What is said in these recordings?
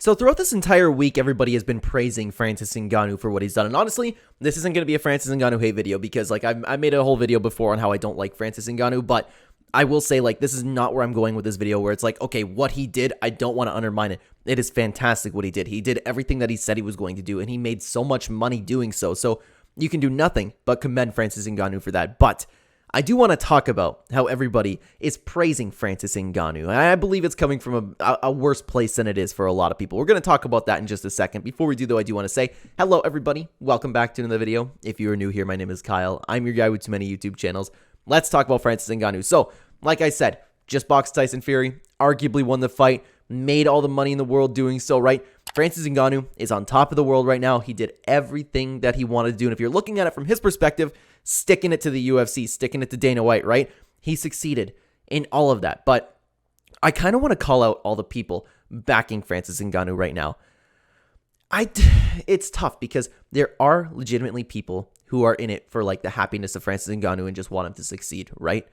So throughout this entire week, everybody has been praising Francis Ngannou for what he's done. And honestly, this isn't going to be a Francis Ngannou hate video because I made a whole video before on how I don't like Francis Ngannou, but I will say this is not where I'm going with this video where it's okay, what he did, I don't want to undermine it. It is fantastic what he did. He did everything that he said he was going to do and he made so much money doing so. So you can do nothing but commend Francis Ngannou for that. But I do want to talk about how everybody is praising Francis Ngannou. And I believe it's coming from a worse place than it is for a lot of people. We're going to talk about that in just a second. Before we do, though, I do want to say, hello, everybody. Welcome back to another video. If you are new here, my name is Kyle. I'm your guy with too many YouTube channels. Let's talk about Francis Ngannou. So, like I said, just boxed Tyson Fury, arguably won the fight, made all the money in the world doing so, right? Francis Ngannou is on top of the world right now. He did everything that he wanted to do. And if you're looking at it from his perspective, sticking it to the UFC, sticking it to Dana White, right? He succeeded in all of that. But I kind of want to call out all the people backing Francis Ngannou right now. It's tough because there are legitimately people who are in it for the happiness of Francis Ngannou and just want him to succeed, right?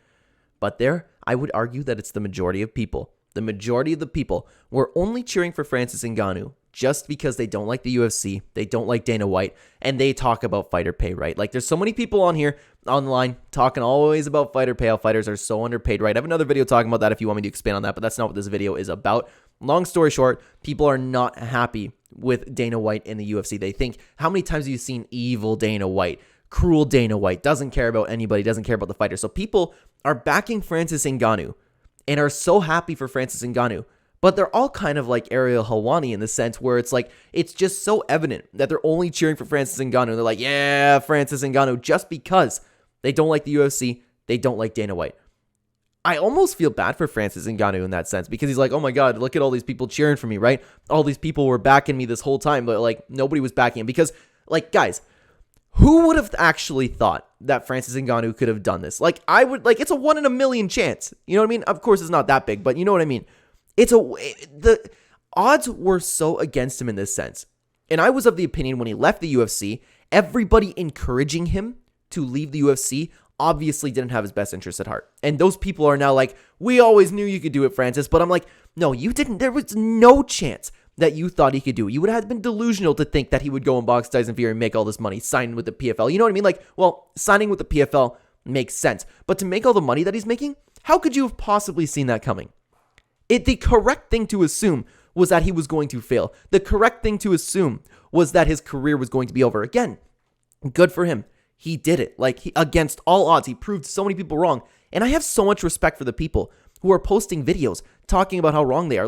But I would argue that it's the majority of people. The majority of the people were only cheering for Francis Ngannou just because they don't like the UFC, they don't like Dana White, and they talk about fighter pay, right? There's so many people on here, online, talking always about fighter pay, how fighters are so underpaid, right? I have another video talking about that if you want me to expand on that, but that's not what this video is about. Long story short, people are not happy with Dana White in the UFC. They think, how many times have you seen evil Dana White? Cruel Dana White, doesn't care about anybody, doesn't care about the fighter. So people are backing Francis Ngannou and are so happy for Francis Ngannou. But they're all kind of like Ariel Helwani in the sense where it's just so evident that they're only cheering for Francis Ngannou. They're like, yeah, Francis Ngannou, just because they don't like the UFC, they don't like Dana White. I almost feel bad for Francis Ngannou in that sense because he's like, oh my God, look at all these people cheering for me, right? All these people were backing me this whole time, but nobody was backing him because guys, who would have actually thought that Francis Ngannou could have done this? It's a 1 in a million chance. You know what I mean? Of course, it's not that big, but you know what I mean? The odds were so against him in this sense. And I was of the opinion when he left the UFC, everybody encouraging him to leave the UFC obviously didn't have his best interests at heart. And those people are now like, we always knew you could do it, Francis. But I'm like, no, you didn't. There was no chance that you thought he could do it. You would have been delusional to think that he would go and box Tyson Fury and make all this money, sign with the PFL. You know what I mean? Signing with the PFL makes sense. But to make all the money that he's making, how could you have possibly seen that coming? The correct thing to assume was that he was going to fail. The correct thing to assume was that his career was going to be over. Again, good for him. He did it. Against all odds, he proved so many people wrong. And I have so much respect for the people who are posting videos talking about how wrong they are.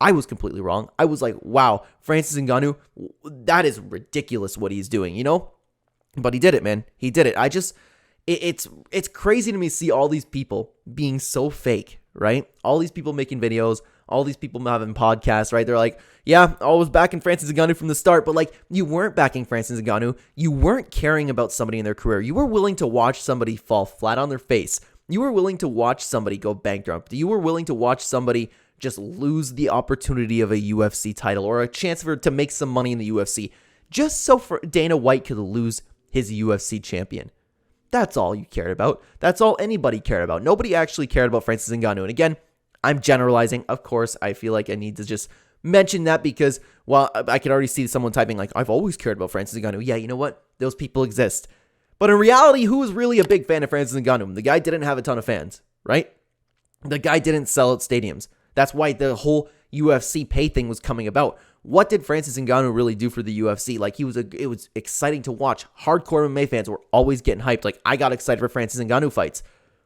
I was completely wrong. I was like, wow, Francis Ngannou, that is ridiculous what he's doing, you know? But he did it, man. He did it. It's crazy to me see all these people being so fake, right? All these people making videos, all these people having podcasts, right? They're like, yeah, I was backing Francis Ngannou from the start, but you weren't backing Francis Ngannou. You weren't caring about somebody in their career. You were willing to watch somebody fall flat on their face. You were willing to watch somebody go bankrupt. You were willing to watch somebody just lose the opportunity of a UFC title or a chance to make some money in the UFC just so Dana White could lose his UFC champion. That's all you cared about. That's all anybody cared about. Nobody actually cared about Francis Ngannou. And again, I'm generalizing. Of course, I feel like I need to just mention that because, I can already see someone typing I've always cared about Francis Ngannou. Yeah, you know what? Those people exist. But in reality, who was really a big fan of Francis Ngannou? The guy didn't have a ton of fans, right? The guy didn't sell out stadiums. That's why the whole UFC pay thing was coming about. What did Francis Ngannou really do for the UFC? It was exciting to watch. Hardcore MMA fans were always getting hyped. I got excited for Francis Ngannou fights.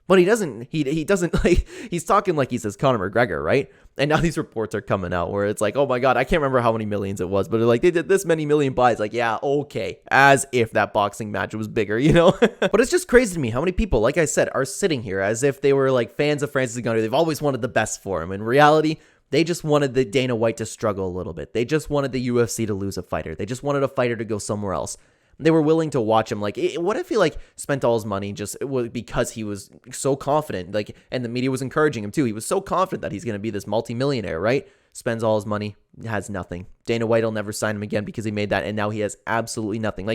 But he doesn't, he's talking like he says Conor McGregor, right? And now these reports are coming out where it's oh my God, I can't remember how many millions it was, but they did this many million buys. Yeah, okay. As if that boxing match was bigger, you know? But it's just crazy to me how many people, like I said, are sitting here as if they were fans of Francis Ngannou. They've always wanted the best for him. In reality, they just wanted the Dana White to struggle a little bit. They just wanted the UFC to lose a fighter. They just wanted a fighter to go somewhere else. They were willing to watch him. What if he spent all his money just because he was so confident, and the media was encouraging him too. He was so confident that he's going to be this multimillionaire, right? Spends all his money, has nothing. Dana White will never sign him again because he made that, and now he has absolutely nothing.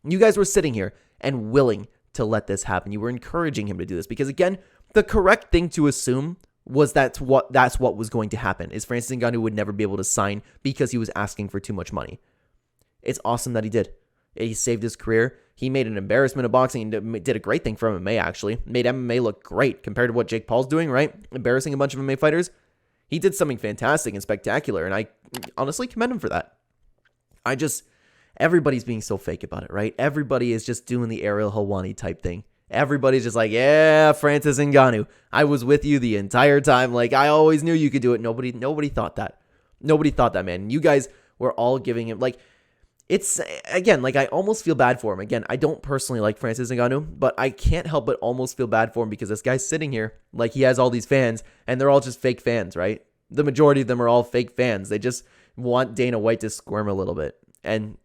You guys were sitting here and willing to let this happen. You were encouraging him to do this because, again, the correct thing to assume that's what was going to happen, is Francis Ngannou would never be able to sign because he was asking for too much money. It's awesome that he did. He saved his career. He made an embarrassment of boxing and did a great thing for MMA, actually. Made MMA look great compared to what Jake Paul's doing, right? Embarrassing a bunch of MMA fighters. He did something fantastic and spectacular, and I honestly commend him for that. Everybody's being so fake about it, right? Everybody is just doing the Ariel Helwani type thing. Everybody's just like, yeah, Francis Ngannou, I was with you the entire time. Like, I always knew you could do it. Nobody thought that. Nobody thought that, man. You guys were all giving him, like, it's, again, like, I almost feel bad for him. Again, I don't personally like Francis Ngannou, but I can't help but almost feel bad for him because this guy's sitting here, like, he has all these fans, and they're all just fake fans, right? The majority of them are all fake fans. They just want Dana White to squirm a little bit. And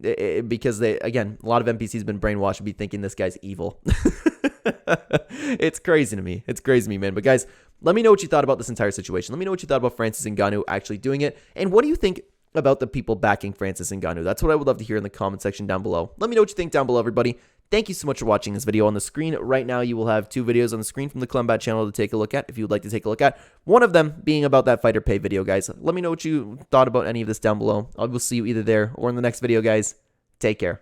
because they, again, a lot of NPCs been brainwashed to be thinking this guy's evil. It's crazy to me. It's crazy to me, man. But guys, let me know what you thought about this entire situation. Let me know what you thought about Francis Ngannou actually doing it. And what do you think about the people backing Francis Ngannou? That's what I would love to hear in the comment section down below. Let me know what you think down below, everybody. Thank you so much for watching this video. On the screen right now, you will have 2 videos on the screen from the Clenbat channel to take a look at if you would like to take a look at. One of them being about that fighter pay video, guys. Let me know what you thought about any of this down below. I will see you either there or in the next video, guys. Take care.